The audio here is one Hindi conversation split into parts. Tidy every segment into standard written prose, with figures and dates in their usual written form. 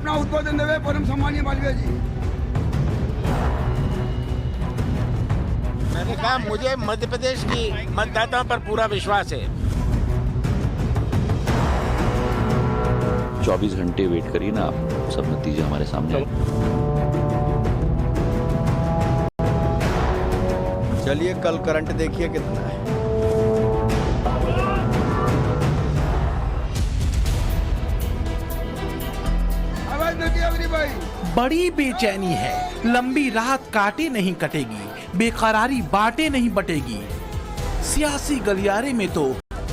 अपना उद्बोधन देवे परम सम्मानीय मालवीय जी। मैंने कहा मुझे मध्य प्रदेश की मतदाताओं पर पूरा विश्वास है। 24 घंटे वेट करिए ना, आप सब नतीजे हमारे सामने आए। चलिए कल करंट देखिए कितना है। बड़ी बेचैनी है, लंबी रात काटे नहीं कटेगी, बेकरारी बाटे नहीं बटेगी। सियासी गलियारे में तो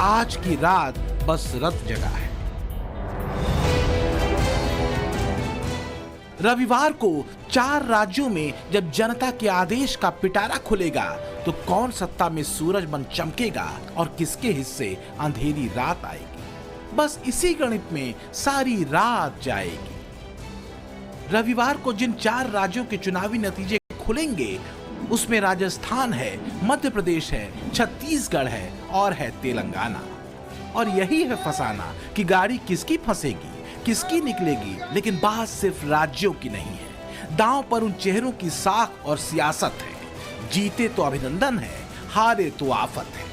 आज की रात बस रत जगा है। रविवार को 4 राज्यों में जब जनता के आदेश का पिटारा खुलेगा तो कौन सत्ता में सूरज बन चमकेगा और किसके हिस्से अंधेरी रात आएगी। बस इसी गणित में सारी रात जाएगी। रविवार को जिन 4 राज्यों के चुनावी नतीजे खुलेंगे उसमें राजस्थान है, मध्य प्रदेश है, छत्तीसगढ़ है और है तेलंगाना। और यही है फसाना कि गाड़ी किसकी फंसेगी, किसकी निकलेगी, लेकिन बात सिर्फ राज्यों की नहीं है। दांव पर उन चेहरों की साख और सियासत है। जीते तो अभिनंदन है, हारे तो आफत है।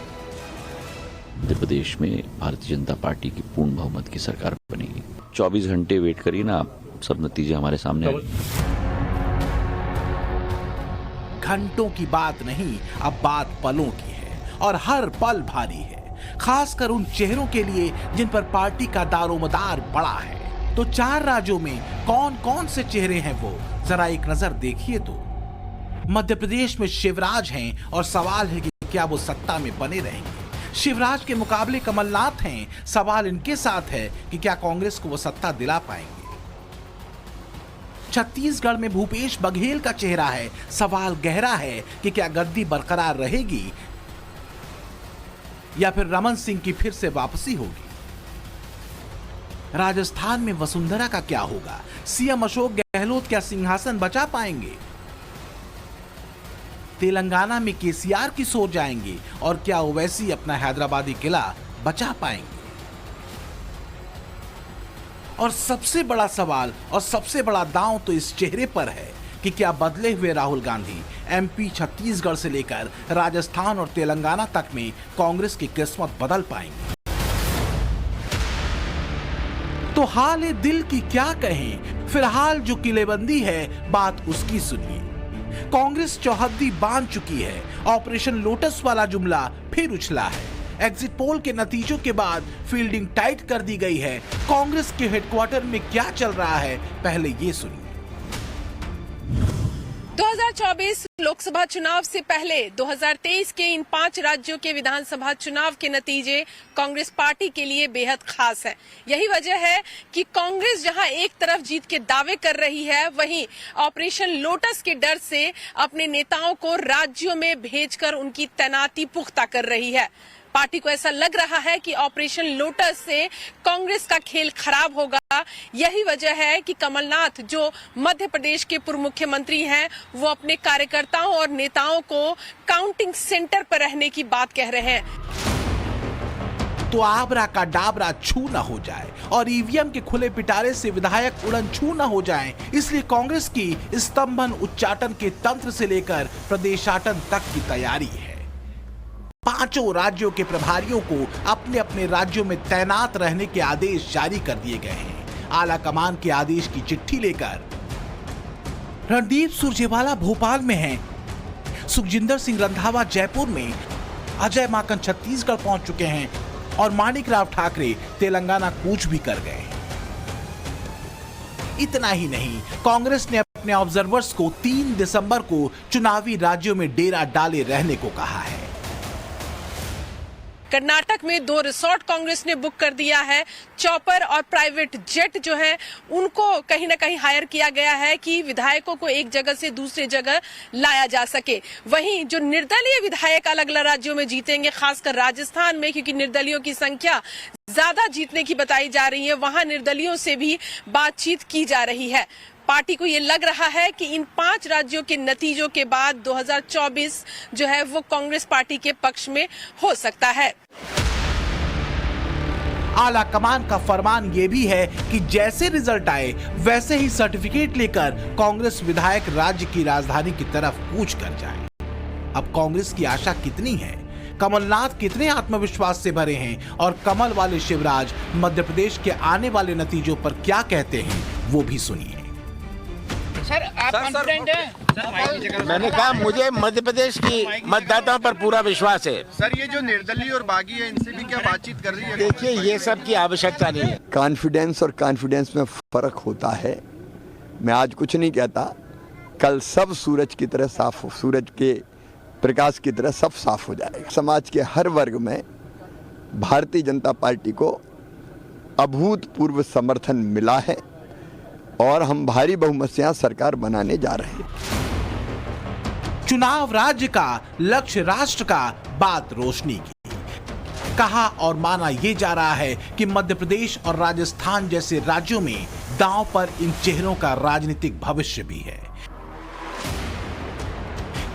मध्य प्रदेश में भारतीय जनता पार्टी की पूर्ण बहुमत की सरकार बनेगी। 24 घंटे वेट करिए ना, आप सब नतीजे हमारे सामने आए। घंटों की बात नहीं, अब बात पलों की है और हर पल भारी है, खासकर उन चेहरों के लिए जिन पर पार्टी का दारोमदार बड़ा है। तो 4 राज्यों में कौन कौन से चेहरे हैं वो जरा एक नजर देखिए तो। मध्य प्रदेश में शिवराज हैं और सवाल है कि क्या वो सत्ता में बने रहेंगे। शिवराज के मुकाबले कमलनाथ हैं, सवाल इनके साथ है कि क्या कांग्रेस को वो सत्ता दिला पाएंगे। छत्तीसगढ़ में भूपेश बघेल का चेहरा है, सवाल गहरा है कि क्या गद्दी बरकरार रहेगी या फिर रमन सिंह की फिर से वापसी होगी। राजस्थान में वसुंधरा का क्या होगा, सीएम अशोक गहलोत क्या सिंहासन बचा पाएंगे। तेलंगाना में केसीआर की सोच जाएंगे और क्या ओवैसी अपना हैदराबादी किला बचा पाएंगे। और सबसे बड़ा सवाल और सबसे बड़ा दांव तो इस चेहरे पर है कि क्या बदले हुए राहुल गांधी एमपी, छत्तीसगढ़ से लेकर राजस्थान और तेलंगाना तक में कांग्रेस की किस्मत बदल पाएंगे। तो हाल दिल की क्या कहें, फिलहाल जो किलेबंदी है बात उसकी सुनिए। कांग्रेस चौहद्दी बांध चुकी है, ऑपरेशन लोटस वाला जुमला फिर उछला है। एग्जिट पोल के नतीजों के बाद फील्डिंग टाइट कर दी गई है। कांग्रेस के हेडक्वार्टर में क्या चल रहा है, पहले ये सुनिए। 2024 लोकसभा चुनाव से पहले 2023 के इन 5 राज्यों के विधानसभा चुनाव के नतीजे कांग्रेस पार्टी के लिए बेहद खास है। यही वजह है कि कांग्रेस जहां एक तरफ जीत के दावे कर रही है, वहीं ऑपरेशन लोटस के डर से अपने नेताओं को राज्यों में भेजकर उनकी तैनाती पुख्ता कर रही है। पार्टी को ऐसा लग रहा है कि ऑपरेशन लोटस से कांग्रेस का खेल खराब होगा। यही वजह है कि कमलनाथ, जो मध्य प्रदेश के पूर्व मुख्यमंत्री हैं, वो अपने कार्यकर्ताओं और नेताओं को काउंटिंग सेंटर पर रहने की बात कह रहे हैं। तो आबरा का डाबरा छू न हो जाए और ईवीएम के खुले पिटारे से विधायक उड़न छू न हो जाएं, इसलिए कांग्रेस की स्तंभन उच्चाटन के तंत्र से लेकर प्रदेशाटन तक की तैयारी है। 5 राज्यों के प्रभारियों को अपने अपने राज्यों में तैनात रहने के आदेश जारी कर दिए गए हैं। आला कमान के आदेश की चिट्ठी लेकर रणदीप सुरजेवाला भोपाल में हैं, सुखजिंदर सिंह रंधावा जयपुर में, अजय माकन छत्तीसगढ़ पहुंच चुके हैं और माणिकराव ठाकरे तेलंगाना कूच भी कर गए हैं। इतना ही नहीं, कांग्रेस ने अपने ऑब्जर्वर्स को 3 दिसंबर को चुनावी राज्यों में डेरा डाले रहने को कहा है। कर्नाटक में 2 रिसोर्ट कांग्रेस ने बुक कर दिया है। चॉपर और प्राइवेट जेट जो है उनको कहीं ना कहीं हायर किया गया है कि विधायकों को एक जगह से दूसरी जगह लाया जा सके। वहीं जो निर्दलीय विधायक अलग अलग राज्यों में जीतेंगे, खासकर राजस्थान में, क्योंकि निर्दलियों की संख्या ज्यादा जीतने की बताई जा रही है, वहां निर्दलियों से भी बातचीत की जा रही है। पार्टी को ये लग रहा है कि इन 5 राज्यों के नतीजों के बाद 2024 जो है वो कांग्रेस पार्टी के पक्ष में हो सकता है। आला कमान का फरमान ये भी है कि जैसे रिजल्ट आए वैसे ही सर्टिफिकेट लेकर कांग्रेस विधायक राज्य की राजधानी की तरफ कूच कर जाए। अब कांग्रेस की आशा कितनी है, कमलनाथ कितने आत्मविश्वास से भरे हैं और कमल वाले शिवराज मध्य प्रदेश के आने वाले नतीजों पर क्या कहते हैं वो भी सुनिए। सर आप कॉन्फिडेंट हैं? मैंने कहा मुझे मध्य प्रदेश की मतदाताओं पर पूरा विश्वास है। सर ये जो निर्दलीय और बागी है इनसे भी क्या बातचीत कर रही है? देखिए ये सब की आवश्यकता नहीं है। कॉन्फिडेंस और कॉन्फिडेंस में फर्क होता है। मैं आज कुछ नहीं कहता, कल सब सूरज की तरह साफ हो, सूरज के प्रकाश की तरह सब साफ हो जाएगा। समाज के हर वर्ग में भारतीय जनता पार्टी को अभूतपूर्व समर्थन मिला है और हम भारी बहुमत से यहाँ सरकार बनाने जा रहे हैं। चुनाव राज्य का, लक्ष्य राष्ट्र का, बात रोशनी की। कहा और माना यह जा रहा है कि मध्य प्रदेश और राजस्थान जैसे राज्यों में दांव पर इन चेहरों का राजनीतिक भविष्य भी है।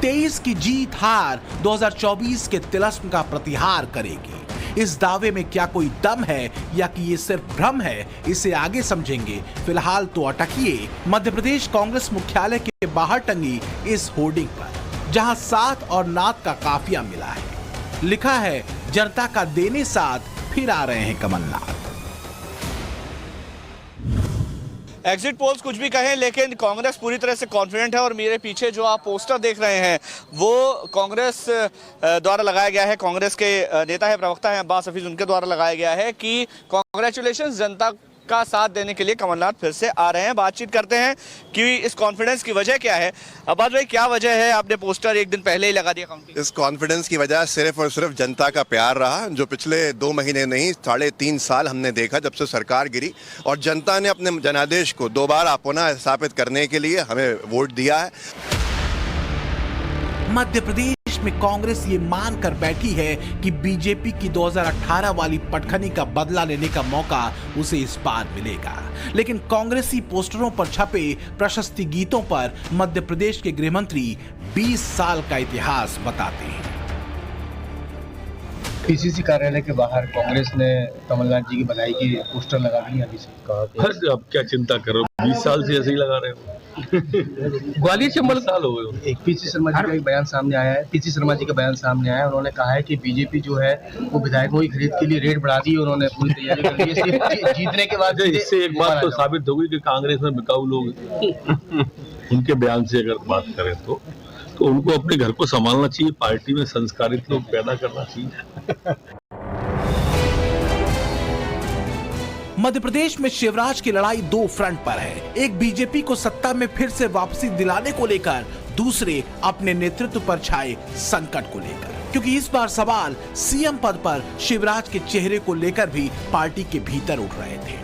23 की जीत हार 2024 के तिलिस्म का प्रतिहार करेगी। इस दावे में क्या कोई दम है या कि ये सिर्फ भ्रम है, इसे आगे समझेंगे। फिलहाल तो अटकिए मध्य प्रदेश कांग्रेस मुख्यालय के बाहर टंगी इस होर्डिंग पर, जहां साथ और नाथ का काफिया मिला है। लिखा है जनता का देने साथ, फिर आ रहे हैं कमलनाथ। एग्जिट पोल्स कुछ भी कहें लेकिन कांग्रेस पूरी तरह से कॉन्फिडेंट है और मेरे पीछे जो आप पोस्टर देख रहे हैं वो कांग्रेस द्वारा लगाया गया है। कांग्रेस के नेता है, प्रवक्ता है अब्बास हफीज, उनके द्वारा लगाया गया है कि कांग्रेचुलेशंस, जनता का साथ देने के लिए कमलनाथ फिर से आ रहे हैं। बातचीत करते हैं कि इस कॉन्फिडेंस की वजह क्या है। अब्बास भाई क्या वजह है, आपने पोस्टर एक दिन पहले ही लगा दिया काउंटिंग? इस कॉन्फिडेंस की वजह सिर्फ और सिर्फ जनता का प्यार रहा, जो पिछले 2 महीने नहीं 3.5 साल हमने देखा जब से सरकार गिरी, और जनता ने अपने जनादेश को दोबारा पुनः स्थापित करने के लिए हमें वोट दिया है। मध्य प्रदेश में कांग्रेस ये मानकर बैठी है कि बीजेपी की 2018 वाली पटखनी का बदला लेने का मौका उसे इस बार मिलेगा। लेकिन कांग्रेसी पोस्टरों पर छपे प्रशस्ति गीतों पर मध्य प्रदेश के गृह मंत्री 20 साल का इतिहास बताते हैं। पीसीसी कार्यालय के बाहर कांग्रेस ने कमलनाथ जी की बधाई की पोस्टर लगा दिए। अभी से कहा अब क्या चिंता करो, 20 साल से ऐसे ही लगा रहे हो। ग्वालियर से 15 साल हो गए। एक पीसी शर्मा जी का एक बयान सामने आया है। पीसी शर्मा जी का बयान सामने आया है, उन्होंने कहा है कि बीजेपी जो है वो विधायकों की खरीद के लिए रेट बढ़ा दी, उन्होंने पूरी तैयारी कर ली है जीतने के बाद। इससे एक बात तो साबित होगी कि कांग्रेस में बिकाऊ लोग उनके बयान से अगर बात करें तो उनको अपने घर को संभालना चाहिए, पार्टी में संस्कारित लोग पैदा करना चाहिए। मध्य प्रदेश में शिवराज की लड़ाई 2 फ्रंट पर है। एक बीजेपी को सत्ता में फिर से वापसी दिलाने को लेकर, दूसरे अपने नेतृत्व पर छाए संकट को लेकर। क्योंकि इस बार सवाल सीएम पद पर शिवराज के चेहरे को लेकर भी पार्टी के भीतर उठ रहे थे।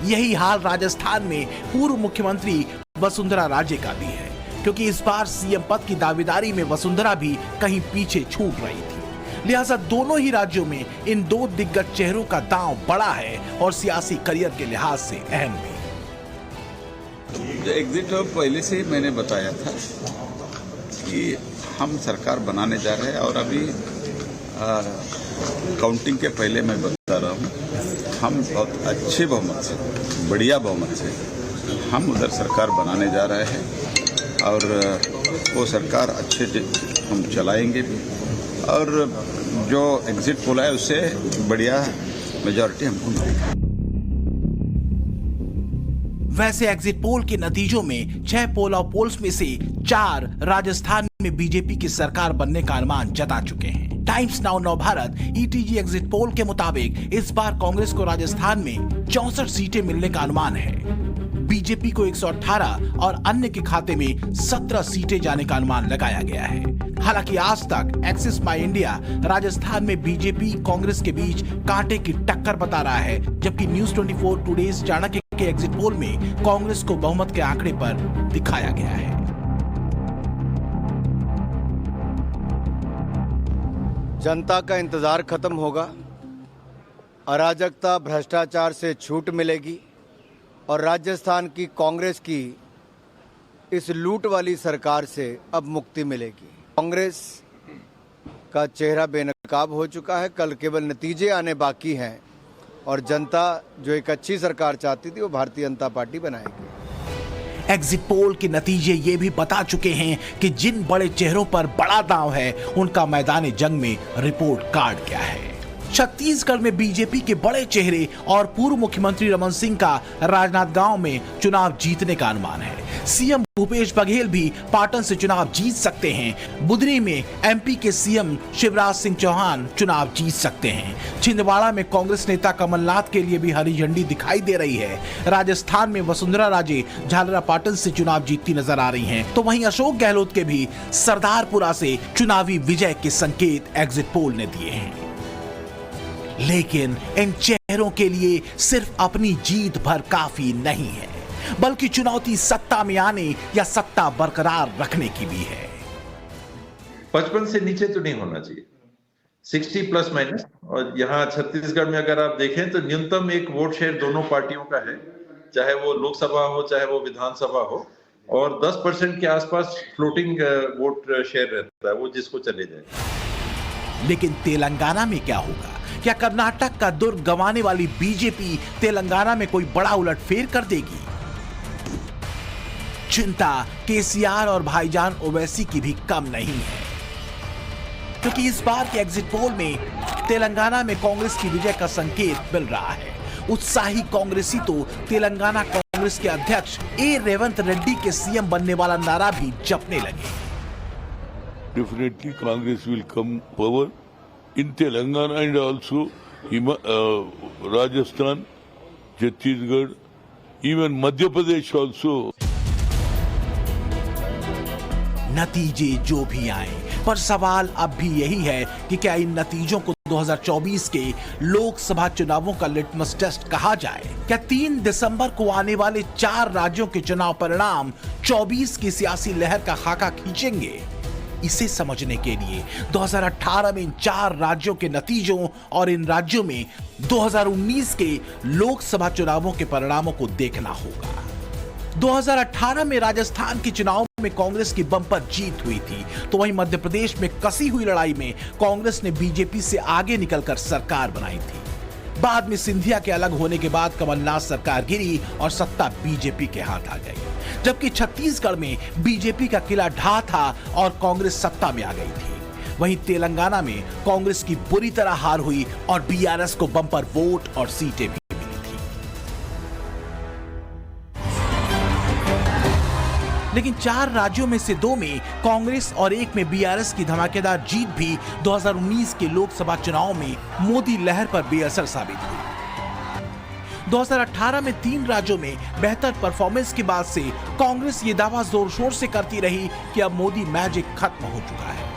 यही हाल राजस्थान में पूर्व मुख्यमंत्री वसुंधरा राजे का भी है, क्योंकि इस बार सीएम पद की दावेदारी में वसुंधरा भी कहीं पीछे छूट रही थी। लिहाजा दोनों ही राज्यों में इन 2 दिग्गज चेहरों का दांव बड़ा है और सियासी करियर के लिहाज से अहम भी। एग्जिट पोल पहले से ही मैंने बताया था कि हम सरकार बनाने जा रहे हैं, और अभी काउंटिंग के पहले मैं बता रहा हूँ, हम बहुत अच्छे बहुमत से, बढ़िया बहुमत से हम उधर सरकार बनाने जा रहे हैं, और वो सरकार अच्छे हम चलाएंगे भी, और जो एग्जिट पोल है उससे बढ़िया मेजॉरिटी हमको मिलेगी। वैसे एग्जिट पोल के नतीजों में 6 पोल और पोल्स में से 4 राजस्थान में बीजेपी की सरकार बनने का अनुमान जता चुके हैं। Times now Navbharat ETG exit poll के मुताबिक इस बार कांग्रेस को राजस्थान में 64 सीटें मिलने का अनुमान है। बीजेपी को 118 और अन्य के खाते में 17 सीटें जाने का अनुमान लगाया गया है। हालांकि आज तक एक्सिस माई इंडिया राजस्थान में बीजेपी कांग्रेस के बीच कांटे की टक्कर बता रहा है, जबकि न्यूज 24 टुडेज चाणक्य के एग्जिट पोल में कांग्रेस को बहुमत के आंकड़े पर दिखाया गया है। जनता का इंतजार खत्म होगा, अराजकता भ्रष्टाचार से छूट मिलेगी और राजस्थान की कांग्रेस की इस लूट वाली सरकार से अब मुक्ति मिलेगी। कांग्रेस का चेहरा बेनकाब हो चुका है। कल केवल नतीजे आने बाकी हैं और जनता जो एक अच्छी सरकार चाहती थी वो भारतीय जनता पार्टी बनाएगी। एग्जिट पोल के नतीजे ये भी बता चुके हैं कि जिन बड़े चेहरों पर बड़ा दांव है उनका मैदान जंग में रिपोर्ट कार्ड क्या है। छत्तीसगढ़ में बीजेपी के बड़े चेहरे और पूर्व मुख्यमंत्री रमन सिंह का राजनांदगांव में चुनाव जीतने का अनुमान है। सीएम भूपेश बघेल भी पाटन से चुनाव जीत सकते हैं। बुधनी में एमपी के सीएम शिवराज सिंह चौहान चुनाव जीत सकते हैं। छिंदवाड़ा में कांग्रेस नेता कमलनाथ के लिए भी हरी झंडी दिखाई दे रही है। राजस्थान में वसुंधरा राजे झालरापाटन से चुनाव जीतती नजर आ रही हैं। तो वहीं अशोक गहलोत के भी सरदारपुरा से चुनावी विजय के संकेत एग्जिट पोल ने दिए हैं। लेकिन इन चेहरों के लिए सिर्फ अपनी जीत भर काफी नहीं है, बल्कि चुनौती सत्ता में आने या सत्ता बरकरार रखने की भी है। 55 से नीचे तो नहीं होना चाहिए, 60 प्लस माइनस। और यहाँ छत्तीसगढ़ में अगर आप देखें तो न्यूनतम एक वोट शेयर दोनों पार्टियों का है, चाहे वो लोकसभा हो चाहे वो विधानसभा हो, और 10% के आसपास फ्लोटिंग वोट शेयर रहता है, वो जिसको चले जाए। लेकिन तेलंगाना में क्या होगा? क्या कर्नाटक का दुर्ग गंवाने वाली बीजेपी तेलंगाना में कोई बड़ा उलटफेर कर देगी? चिंता केसीआर और भाईजान ओवैसी की भी कम नहीं है, क्योंकि इस बार के एग्जिट पोल में तेलंगाना में कांग्रेस की विजय का संकेत मिल रहा है। उत्साही कांग्रेसी तो तेलंगाना कांग्रेस के अध्यक्ष ए रेवंत रेड्डी के सीएम बनने वाला नारा भी जपने लगे। Definitely Congress will come power in Telangana and also Rajasthan, Chhattisgarh, even Madhya Pradesh also. नतीजे जो भी आए, पर सवाल अब भी यही है कि क्या इन नतीजों को 2024 के लोकसभा चुनावों का लिटमस टेस्ट कहा जाए? क्या 3 दिसंबर को आने वाले 4 राज्यों के चुनाव परिणाम 24 की सियासी लहर का खाका खींचेंगे? इसे समझने के लिए 2018 में इन 4 राज्यों के नतीजों और इन राज्यों में 2019 के लोकसभा चुनावों के परिणामों को देखना होगा। 2018 में राजस्थान के चुनाव में कांग्रेस की बम्पर जीत हुई थी, तो वहीं मध्य प्रदेश में कसी हुई लड़ाई में कांग्रेस ने बीजेपी से आगे निकलकर सरकार बनाई थी। बाद में सिंधिया के अलग होने के बाद कमलनाथ सरकार गिरी और सत्ता बीजेपी के हाथ आ गई, जबकि छत्तीसगढ़ में बीजेपी का किला ढहा था और कांग्रेस सत्ता में आ गई थी। वहीं तेलंगाना में कांग्रेस की बुरी तरह हार हुई और बीआरएस को बम्पर वोट और सीटें भी मिली थी। लेकिन 4 राज्यों में से 2 में कांग्रेस और 1 में बीआरएस की धमाकेदार जीत भी 2019 के लोकसभा चुनाव में मोदी लहर पर बेअसर साबित हुई। 2018 में 3 राज्यों में बेहतर परफॉर्मेंस के बाद से कांग्रेस ये दावा जोर शोर से करती रही कि अब मोदी मैजिक खत्म हो चुका है।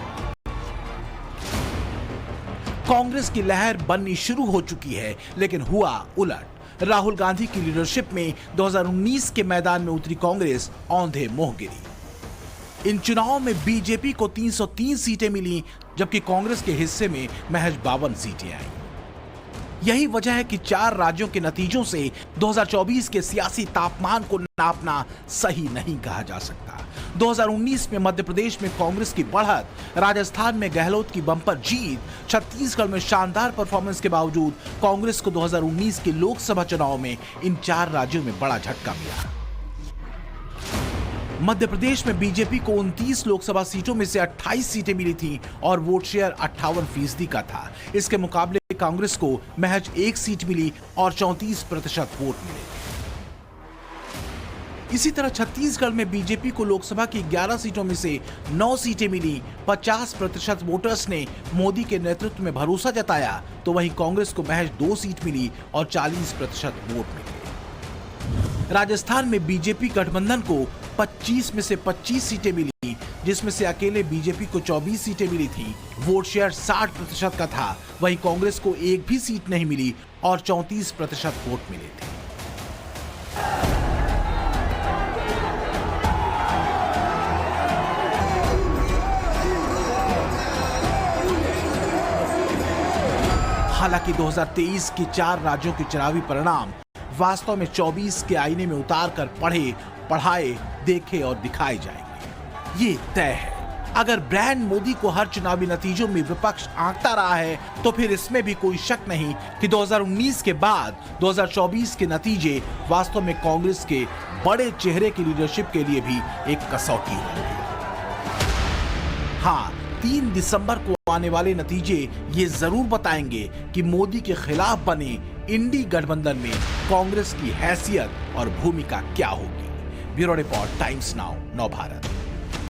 कांग्रेस की लहर बननी शुरू हो चुकी है, लेकिन हुआ उलट। राहुल गांधी की लीडरशिप में 2019 के मैदान में उतरी कांग्रेस औंधे मुंह गिरी। इन चुनावों में बीजेपी को 303 सीटें मिली, जबकि कांग्रेस के हिस्से में महज 52 सीटें आईं। यही वजह है कि 4 राज्यों के नतीजों से 2024 के सियासी तापमान को नापना सही नहीं कहा जा सकता। 2019 में मध्य प्रदेश में कांग्रेस की बढ़त, राजस्थान में गहलोत की बम्पर जीत, छत्तीसगढ़ में शानदार परफॉर्मेंस के बावजूद कांग्रेस को 2019 के लोकसभा चुनाव में इन 4 राज्यों में बड़ा झटका मिला। मध्य प्रदेश में बीजेपी को 29 लोकसभा सीटों में से 28 सीटें मिली थी और वोट शेयर 58% का था। इसके मुकाबले कांग्रेस को महज 1 सीट मिली और 34% वोट मिले। इसी तरह छत्तीसगढ़ में बीजेपी को लोकसभा की 11 सीटों में से 9 सीटें मिली। 50% वोटर्स ने मोदी के नेतृत्व में भरोसा जताया, तो वहीं कांग्रेस को महज 2 सीट मिली और 40% वोट मिले। राजस्थान में बीजेपी गठबंधन को 25 में से 25 सीटें मिली, जिसमें से अकेले बीजेपी को 24 सीटें मिली थी। वोट शेयर 60% का था, वहीं कांग्रेस को 1 भी सीट नहीं मिली और 34% वोट मिले थे। हालांकि 2023 के 4 राज्यों के चुनावी परिणाम वास्तव में 24 के आईने में उतार कर पढ़े, पढ़ाए, देखे और दिखाए जाएंगे, ये तय है। अगर ब्रांड मोदी को हर चुनावी नतीजों में विपक्ष आंकता रहा है तो फिर इसमें भी कोई शक नहीं कि 2019 के बाद 2024 के नतीजे वास्तव में कांग्रेस के बड़े चेहरे की लीडरशिप के लिए भी एक कसौटी होंगे। हाँ, 3 दिसंबर को आने वाले नतीजे ये जरूर बताएंगे कि मोदी के खिलाफ बने इंडी गठबंधन में कांग्रेस की हैसियत और भूमिका क्या होगी। ब्यूरो रिपोर्ट, टाइम्स नाउ, नव भारत।